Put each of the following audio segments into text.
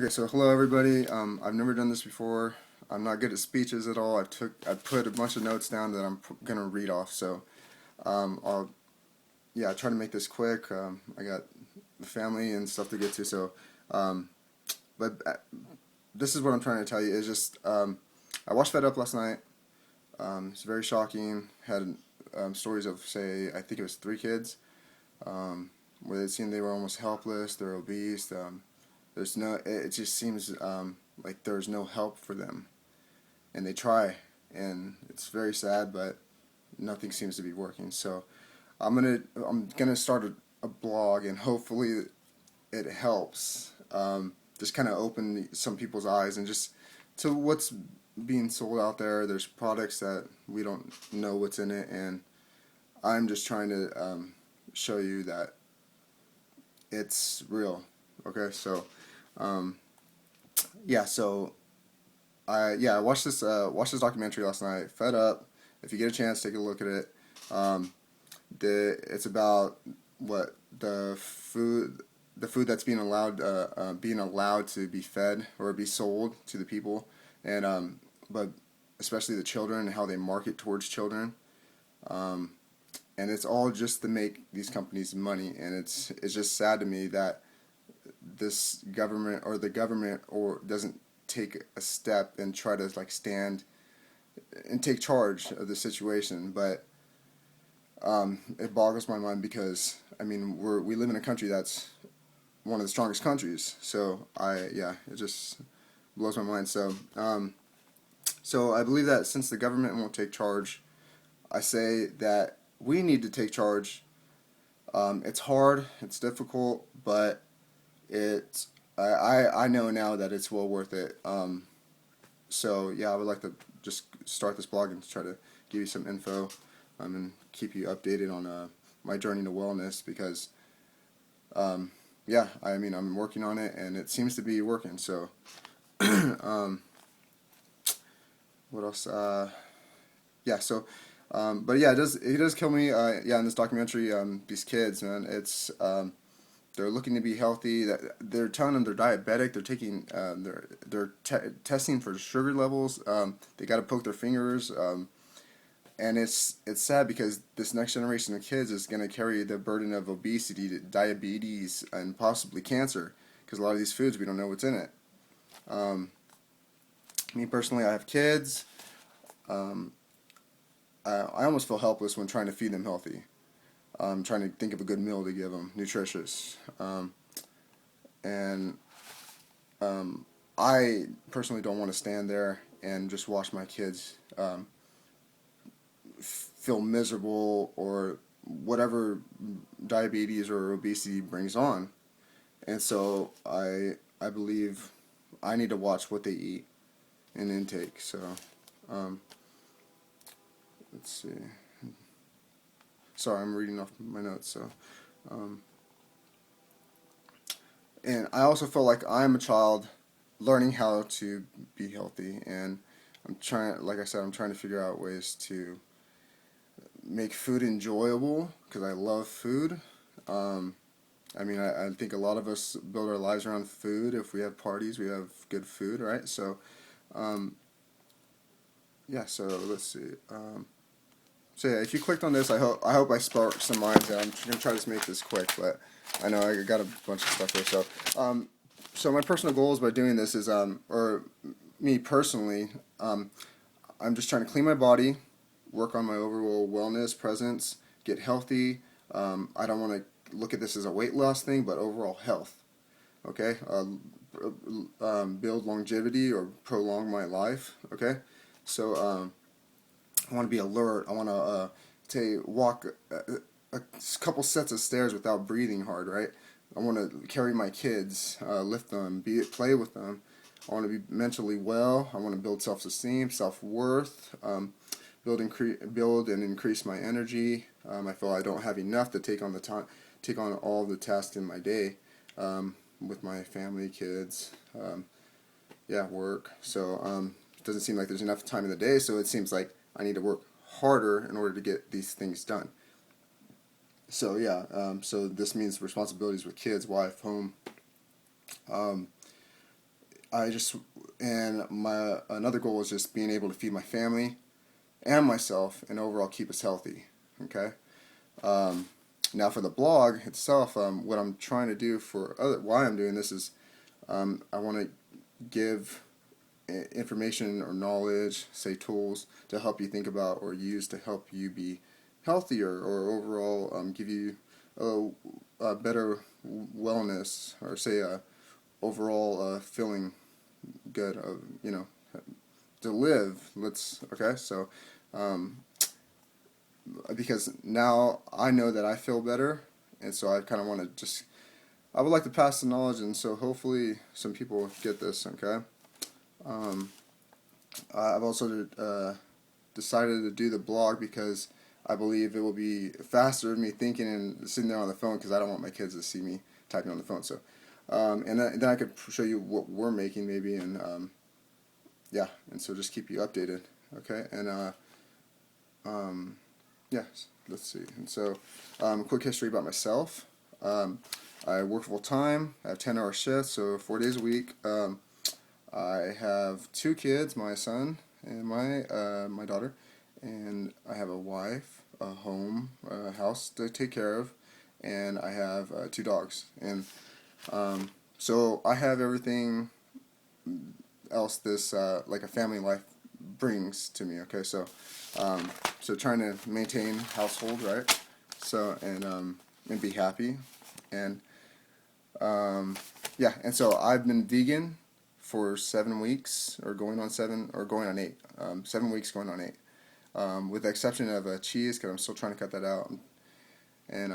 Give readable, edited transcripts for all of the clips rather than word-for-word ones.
Okay, so hello everybody. I've never done this before. I'm not good at speeches at all. I put a bunch of notes down that I'm gonna read off. So I'll try to make this quick. I got the family and stuff to get to. So um, but this is what I'm trying to tell you is just I watched Fed Up last night. It's very shocking. Had stories of say I think it was three kids where it seemed they were almost helpless. They're obese. There's no. It just seems like there's no help for them, and they try, and it's very sad, but nothing seems to be working. So I'm gonna start a blog, and hopefully it helps. Just kind of open some people's eyes, and just to what's being sold out there. There's products that we don't know what's in it, and I'm just trying to show you that it's real. Okay, so. Um, yeah, so I watched this documentary last night. Fed Up. If you get a chance, take a look at it. Um, it's about what the food that's being allowed to be fed or be sold to the people, and but especially the children and how they market towards children. Um, and it's all just to make these companies money, and it's just sad to me that this government or the government or doesn't take a step and try to like stand and take charge of the situation. But it boggles my mind because I mean we live in a country that's one of the strongest countries. So it just blows my mind. So I believe that since the government won't take charge, I say that we need to take charge. It's hard, it's difficult, but It I know now that it's well worth it. So yeah, I would like to just start this blog and try to give you some info and keep you updated on my journey to wellness because yeah, I mean I'm working on it and it seems to be working. So um, what else? Yeah, so but yeah, it does kill me. Yeah, in this documentary, these kids, man, it's they're looking to be healthy. That they're telling them they're diabetic. They're taking testing for sugar levels. They got to poke their fingers, and it's sad because this next generation of kids is going to carry the burden of obesity, diabetes, and possibly cancer because a lot of these foods we don't know what's in it. Um, Me personally, I have kids. Um, I almost feel helpless when trying to feed them healthy. I'm trying to think of a good meal to give them, nutritious. And I personally don't want to stand there and just watch my kids feel miserable or whatever diabetes or obesity brings on. And so I believe I need to watch what they eat and intake. So um, let's see. Sorry, I'm reading off my notes. So um, and I also feel like I'm a child learning how to be healthy, and I'm trying, like I said, I'm trying to figure out ways to make food enjoyable because I love food. Um, I mean, I think a lot of us build our lives around food. If we have parties, we have good food, right? So, um, yeah. So let's see. So yeah, if you clicked on this, I hope I sparked some minds. I'm gonna try to make this quick, but I know I got a bunch of stuff here. So my personal goals by doing this is or me personally, I'm just trying to clean my body, work on my overall wellness, presence, get healthy. I don't want to look at this as a weight loss thing, but overall health. Okay, build longevity or prolong my life. Okay, so I want to be alert. I want to say walk a couple sets of stairs without breathing hard. Right. I want to carry my kids, lift them, play with them. I want to be mentally well. I want to build self-esteem, self-worth, build and increase my energy. I feel I don't have enough to take on all the tasks in my day with my family, kids, work. So it doesn't seem like there's enough time in the day. So it seems like I need to work harder in order to get these things done. So so this means responsibilities with kids, wife, home. Um, I just and my another goal is just being able to feed my family and myself and overall keep us healthy. Okay. Um, Now for the blog itself, what I'm trying to do why I'm doing this is I want to give information or knowledge, say tools, to help you think about or use to help you be healthier or overall give you a better wellness or say a overall feeling good of to live. Um, because now I know that I feel better, and so I kind of want to just I would like to pass the knowledge, and so hopefully some people get this. Okay. Um, I've also decided to do the blog because I believe it will be faster than me thinking and sitting there on the phone because I don't want my kids to see me typing on the phone. So, then I could show you what we're making maybe, and yeah, and so just keep you updated. Okay, and yes, let's see. And so, quick history about myself. I work full time. I have 10-hour shifts, so 4 days a week. I have two kids, my son and my daughter, and I have a wife, a home, a house to take care of, and I have two dogs. And so I have everything else this like a family life brings to me. Okay, so trying to maintain household, right? So and be happy, and yeah, and so I've been vegan for 7 weeks, or going on 8. 7 weeks going on 8, with the exception of cheese, because I'm still trying to cut that out, and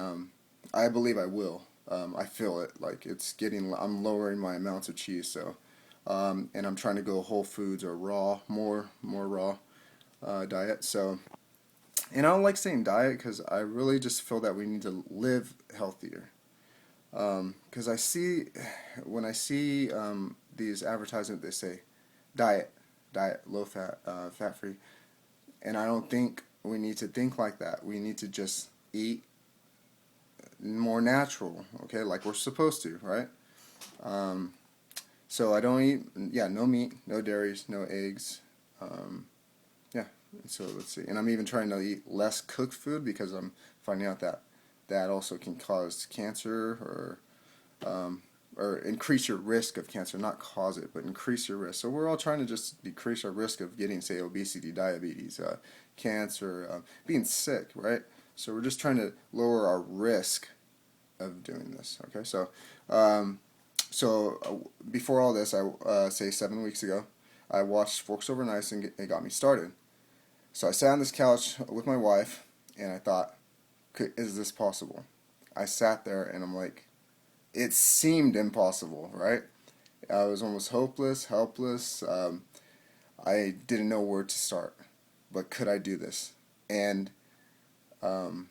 I believe I will. I feel it, like it's getting. I'm lowering my amounts of cheese, so and I'm trying to go whole foods or raw, more raw diet. So, and I don't like saying diet because I really just feel that we need to live healthier. Because when I see these advertisements, they say diet, low fat, fat free, and I don't think we need to think like that. We need to just eat more natural, okay, like we're supposed to, right? Um, so I don't eat, yeah, no meat, no dairies, no eggs, um, yeah. So let's see, and I'm even trying to eat less cooked food because I'm finding out that that also can cause cancer um, or increase your risk of cancer, not cause it, but increase your risk. So we're all trying to just decrease our risk of getting, say, obesity, diabetes, cancer, being sick, right? So we're just trying to lower our risk of doing this. Okay, um, before all this, I say 7 weeks ago, I watched Forks Over Knives and it got me started. So I sat on this couch with my wife, and I thought, is this possible? I sat there and I'm like, it seemed impossible, right? I was almost hopeless, helpless. I didn't know where to start, but could I do this? And um,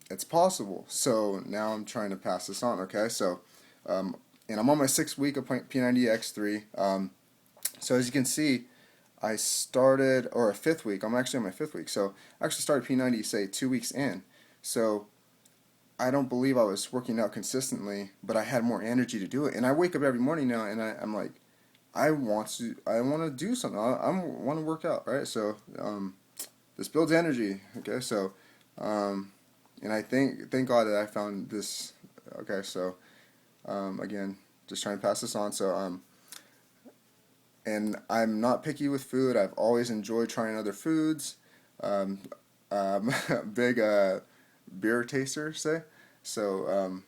it's possible. So now I'm trying to pass this on. Okay, so um, and I'm on my 6th week of P90X3. So as you can see, I started, or a 5th week. I'm actually on my 5th week. So I actually started P90, say 2 weeks in. So I don't believe I was working out consistently, but I had more energy to do it. And I wake up every morning now, and I'm like, I want to do something. I want to work out, right? So this builds energy. Okay, so and I thank God that I found this. Okay, so again, just trying to pass this on. So and I'm not picky with food. I've always enjoyed trying other foods. Um, big beer taster, say. So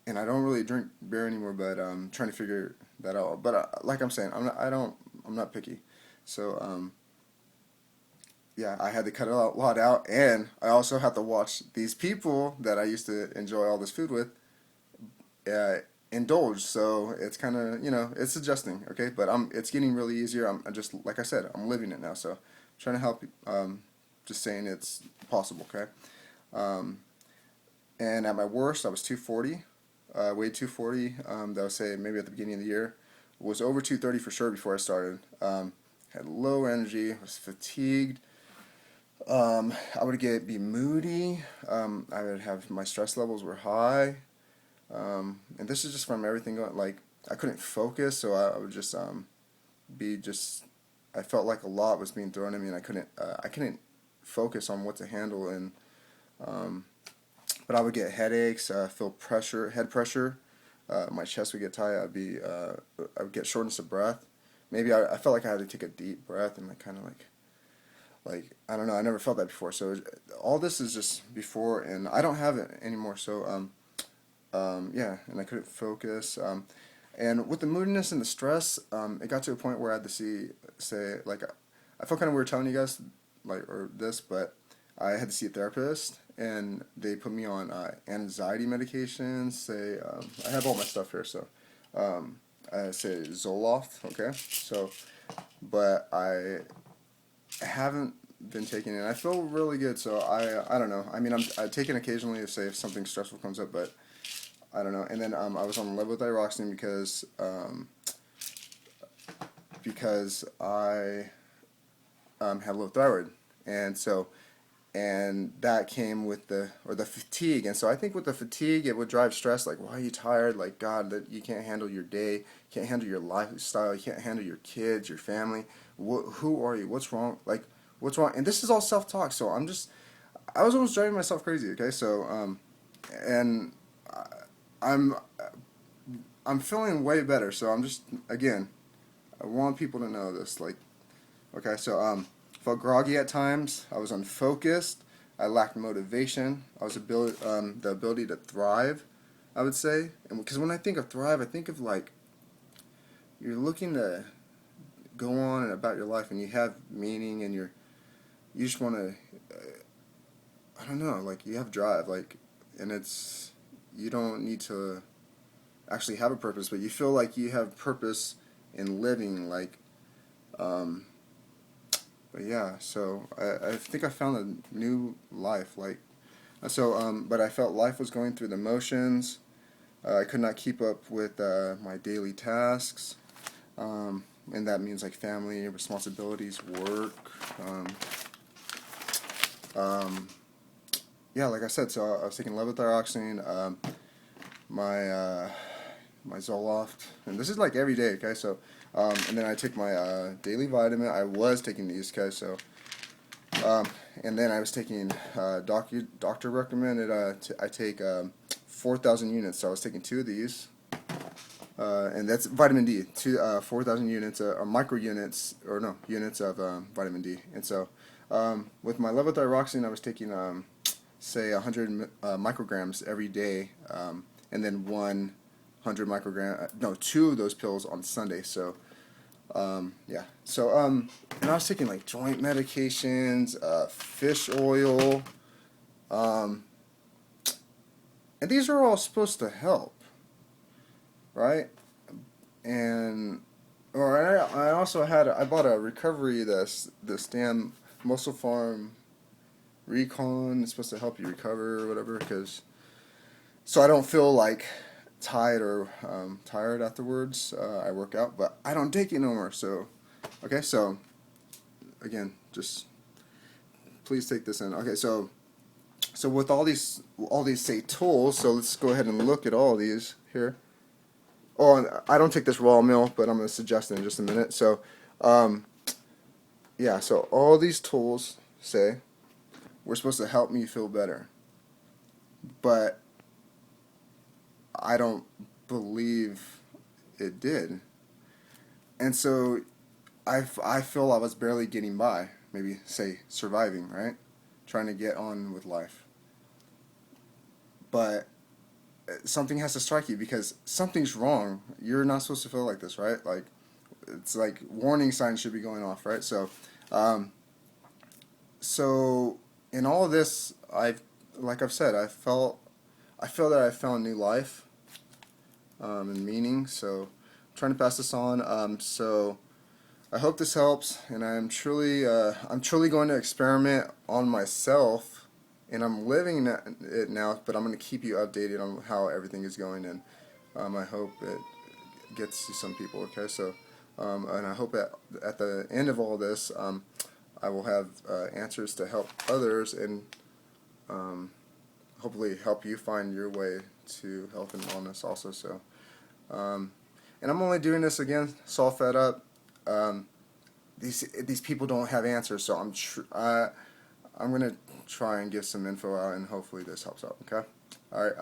and I don't really drink beer anymore, but trying to figure that out. But like I'm saying, I'm not picky. So yeah, I had to cut a lot out, and I also had to watch these people that I used to enjoy all this food with uh, indulge. So it's kind of it's adjusting, okay. But it's getting really easier. I'm just like I said, I'm living it now. So I'm trying to help. Just saying it's possible, okay. Um, and at my worst, I was 240. Weighed 240. That would say maybe at the beginning of the year. Was over 230 for sure before I started. Had low energy. Was fatigued. I would be moody. I would have my stress levels were high. And this is just from everything going like I couldn't focus, so I would just be just. I felt like a lot was being thrown at me, and I couldn't focus on what to handle, and um, but I would get headaches, feel pressure, head pressure. My chest would get tight. I would get shortness of breath. Maybe I felt like I had to take a deep breath and like kind of like I don't know. I never felt that before. So all this is just before, and I don't have it anymore. So yeah, and I couldn't focus. And with the moodiness and the stress, it got to a point where I had to say like I felt kind of weird telling you guys like or this, but I had to see a therapist, and they put me on anxiety medications. I have all my stuff here, so I say Zoloft, okay. So, but I haven't been taking it. I feel really good, so I don't know. I mean, I take it occasionally to say if something stressful comes up, but I don't know. And then I was on levothyroxine because I had low thyroid, and so and that came with the fatigue. And so I think with the fatigue it would drive stress, like why are you tired, like God, that you can't handle your day, you can't handle your lifestyle, you can't handle your kids, your family. Who are you, what's wrong, like what's wrong? And this is all self-talk, so I was almost driving myself crazy, okay. So and I'm I'm feeling way better, so I'm just, again, I want people to know this, like, okay. So felt groggy at times. I was unfocused. I lacked motivation. The ability to thrive, I would say. And because when I think of thrive, I think of like you're looking to go on and about your life, and you have meaning, and you just want to. I don't know, like you have drive, like, and it's you don't need to actually have a purpose, but you feel like you have purpose in living, like. But yeah, so I think I found a new life, like so. But I felt life was going through the motions. I could not keep up with my daily tasks, and that means like family responsibilities, work. Um, um, yeah, like I said, so I was taking levothyroxine, my my Zoloft, and this is like every day, okay. So, and then I take my daily vitamin. I was taking these, okay. So, and then I was taking doctor recommended. I take 4,000 units. So I was taking two of these, and that's vitamin D. 4,000 units, or micro units, or no units of vitamin D. And so, with my levothyroxine, I was taking say 100 micrograms every day, and then 100 microgram. No, two of those pills on Sunday. So. Yeah. So, and I was taking like joint medications, fish oil, um, and these are all supposed to help, right? And, or I also I bought a recovery, this damn Muscle Farm Recon. It's supposed to help you recover or whatever, so I don't feel like tired afterwards. I work out, but I don't take it no more. So, okay, so again, just please take this in. Okay, so with all these say tools, so let's go ahead and look at all these here. Oh, and I don't take this raw milk, but I'm going to suggest it in just a minute. So, um, yeah, so all these tools say we're supposed to help me feel better, but I don't believe it did. And so I feel I was barely getting by, maybe say surviving, right? Trying to get on with life. But something has to strike you because something's wrong. You're not supposed to feel like this, right? Like it's like warning signs should be going off, right? So, um, so in all of this, like I've said, I feel that I found new life, and meaning. So, I'm trying to pass this on. So I hope this helps, and I'm truly going to experiment on myself, and I'm living it now. But I'm going to keep you updated on how everything is going, and I hope it gets to some people. Okay, so and I hope that at the end of all this, I will have answers to help others, and um, hopefully help you find your way to health and wellness also. So. Um, And I'm only doing this again, so fed up. These people don't have answers, so I'm gonna try and get some info out, and hopefully this helps out. Okay. All right.